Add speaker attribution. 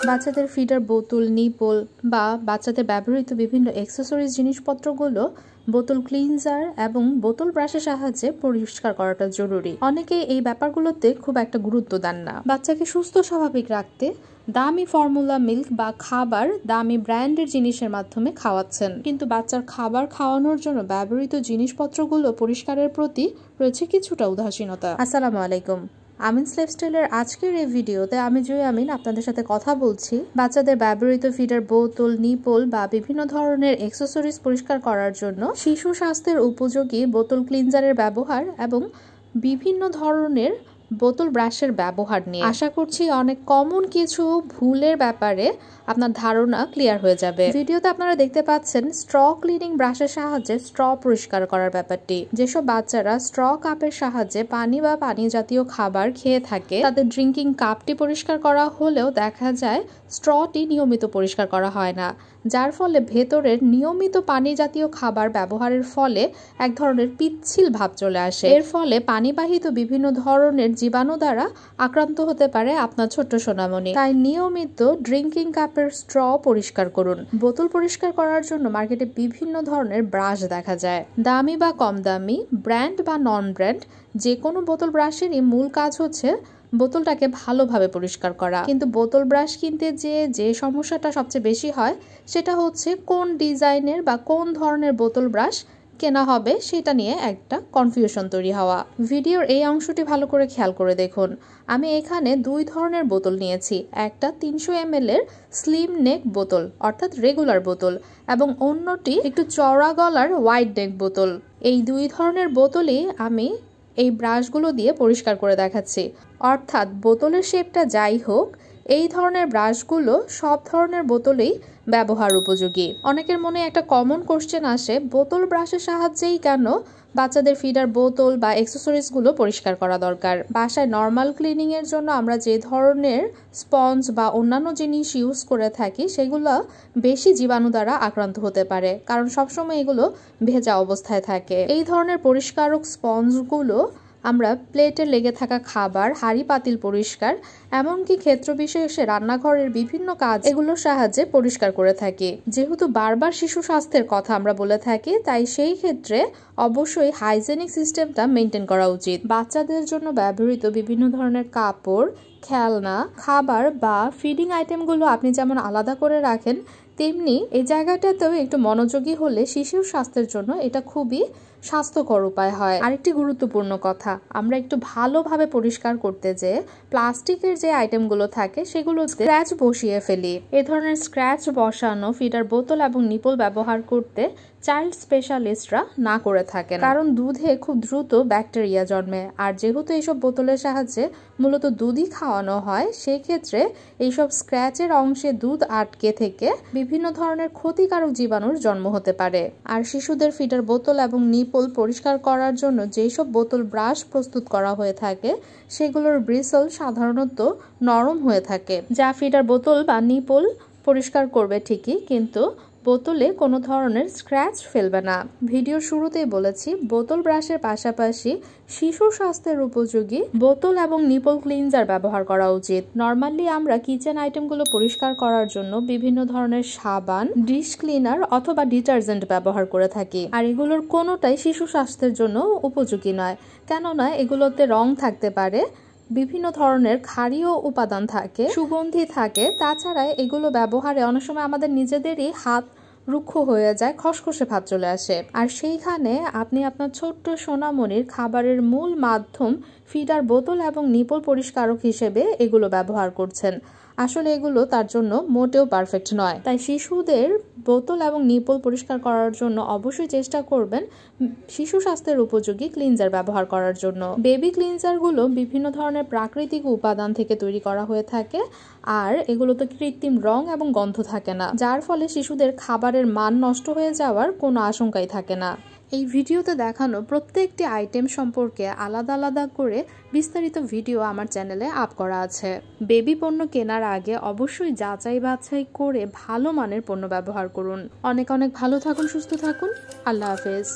Speaker 1: বাচ্চাদের ফিডার বোতল, নিপল বা বাচ্চাদের ব্যবহৃত বিভিন্ন অ্যাক্সেসরিজ জিনিসপত্রগুলো বোতল ক্লিনজার এবং বোতল ব্রাশের সাহায্যে পরিষ্কার করাটা জরুরি। অনেকে এই ব্যাপারগুলোতে খুব একটা গুরুত্ব দেন না। বাচ্চাকে সুস্থ স্বাভাবিক রাখতে দামি ফর্মুলা মিল্ক বা খাবার দামি ব্র্যান্ডের জিনিসের মাধ্যমে খাওয়াচ্ছেন, কিন্তু বাচ্চার খাবার খাওয়ানোর জন্য ব্যবহৃত জিনিসপত্রগুলো পরিষ্কারের প্রতি রয়েছে কিছুটা উদাসীনতা। আসসালামু আলাইকুম, আমিনস লাইফস্টাইলের আজকের এই ভিডিওতে আমি জয় আমিন আপনাদের সাথে কথা বলছি বাচ্চাদের ব্যবহৃত ফিডার বোতল, নিপল বা বিভিন্ন ধরনের অ্যাক্সেসরিজ পরিষ্কার করার জন্য শিশু স্বাস্থ্যের উপযোগী বোতল ক্লিনজারের ব্যবহার এবং বিভিন্ন ধরনের বোতল ব্রাশের ব্যবহার নিয়ে। আশা করছি অনেক কমন কিছু ভুলের ব্যাপারে আপনার ধারণা ক্লিয়ার হয়ে যাবে। ভিডিওতে আপনারা দেখতে পাচ্ছেন স্ট্র ক্লিনিং ব্রাশের সাহায্যে স্ট্র পরিষ্কার করার ব্যাপারটি। যেসব বাচ্চারা স্ট্র কাপের সাহায্যে পানি বা পানি জাতীয় খাবার খেয়ে থাকে, তাদের ড্রিঙ্কিং কাপটি পরিষ্কার করা হলেও দেখা যায় স্ট্রটি নিয়মিত পরিষ্কার করা হয় না, যার ফলে ভেতরের নিয়মিত পানি জাতীয় খাবার ব্যবহারের ফলে এক ধরনের পিচ্ছিল ভাব চলে আসে। এর ফলে পানিবাহিত বিভিন্ন ধরনের জীবাণু দ্বারা আক্রান্ত হতে পারে আপনার ছোট্ট সোনামণি। তাই নিয়মিত ড্রিঙ্কিং কাপের স্ট্র পরিষ্কার করুন। বোতল পরিষ্কার করার জন্য মার্কেটে বিভিন্ন ধরনের ব্রাশ দেখা যায়, দামি বা কম দামি, ব্র্যান্ড বা নন ব্র্যান্ড। যে কোনো বোতল ব্রাশেরই মূল কাজ হচ্ছে বোতলটাকে ভালোভাবে পরিষ্কার করা। কিন্তু বোতল ব্রাশ কিনতে যে সমস্যাটা সবচেয়ে বেশি হয় সেটা হচ্ছে কোন ডিজাইনের বা কোন ধরনের বোতল ব্রাশ কেনা হবে সেটা নিয়ে একটা কনফিউশন তৈরি হওয়া। ভিডিওর এই অংশটি ভালো করে খেয়াল করে দেখুন। আমি এখানে দুই ধরনের বোতল নিয়েছি, একটা 300 ml এর স্লিম নেক বোতল অর্থাৎ রেগুলার বোতল এবং অন্যটি একটু চওড়া গলার ওয়াইড নেক বোতল। এই দুই ধরনের বোতলই আমি এই ব্রাশগুলো দিয়ে পরিষ্কার করে দেখাচ্ছি। অর্থাৎ বোতলের শেপটা যাই হোক, এই ধরনের ব্রাশগুলো সব ধরনের বোতলেই ব্যবহার উপযোগী। অনেকের মনে একটা কমন কোশ্চেন আসে, বোতল ব্রাশের সাহায্যেই কেন বাচ্চাদের ফিডার বোতল বা অ্যাক্সেসরিজগুলো পরিষ্কার করা দরকার? বাসায় নর্মাল ক্লিনিং এর জন্য আমরা যে ধরনের স্পঞ্জ বা অন্যান্য জিনিস ইউজ করে থাকি সেগুলো বেশি জীবাণু দ্বারা আক্রান্ত হতে পারে, কারণ সবসময় এগুলো ভেজা অবস্থায় থাকে। এই ধরনের পরিষ্কারক স্পঞ্জগুলো আমরা প্লেটে লেগে থাকা খাবার, হাঁড়ি পাতিল পরিষ্কার, এমনকি ক্ষেত্র বিশেষে রান্নাঘরের বিভিন্ন কাজ এগুলোর সাহায্যে পরিষ্কার করে থাকি। যেহেতু বারবার শিশু স্বাস্থ্যের কথা আমরা বলে থাকি, তাই সেই ক্ষেত্রে অবশ্যই হাইজেনিক সিস্টেমটা মেনটেন করা উচিত। বাচ্চাদের জন্য ব্যবহৃত বিভিন্ন ধরনের কাপড়, খেলনা, খাবার বা ফিডিং আইটেমগুলো আপনি যেমন আলাদা করে রাখেন, তেমনি এই জায়গাটাতেও একটু মনোযোগী হলে শিশুর স্বাস্থ্যের জন্য এটা খুবই স্বাস্থ্যকর উপায় হয়। আরেকটি গুরুত্বপূর্ণ কথা, আমরা একটু ভালোভাবে পরিষ্কার করতে যে প্লাস্টিকের যে আইটেমগুলো থাকে সেগুলো স্ক্র্যাচ বসিয়ে ফেলি। এ ধরনের স্ক্র্যাচ বসানো ফিডার বোতল এবং নিপল ব্যবহার করতে চাইল্ড স্পেশালিস্টরা না করে থাকেন, কারণ দুধে খুব দ্রুত ব্যাকটেরিয়া জন্মে। আর যেহেতু এইসব বোতলের সাহায্যে মূলত দুধই খাওয়ানো হয়, সেই ক্ষেত্রে এইসব স্ক্র্যাচের অংশে দুধ আটকে থেকে বিভিন্ন ধরনের ক্ষতিকারক জীবাণুর জন্ম হতে পারে। আর শিশুদের ফিডার বোতল এবং নিপল পরিষ্কার করার জন্য যেসব বোতল ব্রাশ প্রস্তুত করা হয়ে থাকে সেগুলোর ব্রিসল সাধারণত নরম হয়ে থাকে, যা ফিডার বোতল বা নিপল পরিষ্কার করবে ঠিকই, কিন্তু বোতলে কোনো ধরনের স্ক্র্যাচ ফেলবে না। ভিডিওর শুরুতেই বলেছি, বোতল ব্রাশের পাশাপাশি শিশু স্বাস্থ্যের উপযোগী বোতল এবং নিপল ক্লিনজার ব্যবহার করা উচিত। নর্মালি আমরা কিচেন আইটেমগুলো পরিষ্কার করার জন্য বিভিন্ন ধরনের সাবান, ডিশ ক্লিনার অথবা ডিটারজেন্ট ব্যবহার করে থাকি, আর এগুলোর কোনোটাই শিশু স্বাস্থ্যের জন্য উপযোগী নয়। কেননা এগুলোতে রং থাকতে পারে, বিভিন্ন ধরনের ক্ষারীয় উপাদান থাকে, সুগন্ধি থাকে। তাছাড়া এগুলো ব্যবহারে অনেক সময় আমাদের নিজেদেরই হাত রুক্ষ হয়ে যায়, খসখসে ভাব চলে আসে। আর সেইখানে আপনি আপনার ছোট্ট সোনামণির খাবারের মূল মাধ্যম ফিডার বোতল এবং নিপল পরিষ্কারক হিসেবে এগুলো ব্যবহার করছেন। আসলে এগুলো তার জন্য মোটেও পারফেক্ট নয়। তাই শিশুদের বোতল এবং নিপল পরিষ্কার করার জন্য অবশ্যই চেষ্টা করবেন শিশু স্বাস্থ্যের উপযোগী ক্লিনজার ব্যবহার করার জন্য। বেবি ক্লিনজারগুলো বিভিন্ন ধরনের প্রাকৃতিক উপাদান থেকে তৈরি করা হয়ে থাকে, আর এগুলোতে কৃত্রিম রং এবং গন্ধ থাকে না, যার ফলে শিশুদের খাবারের মান নষ্ট হয়ে যাওয়ার কোনো আশঙ্কাই থাকে না। এই ভিডিওতে দেখানো প্রত্যেকটি আইটেম সম্পর্কে আলাদা আলাদা করে বিস্তারিত ভিডিও আমার চ্যানেলে আপ করা আছে। বেবি পণ্য কেনার আগে অবশ্যই যাচাই বাছাই করে ভালো মানের পণ্য ব্যবহার করুন। অনেক অনেক ভালো থাকুন, সুস্থ থাকুন। আল্লাহ হাফেজ।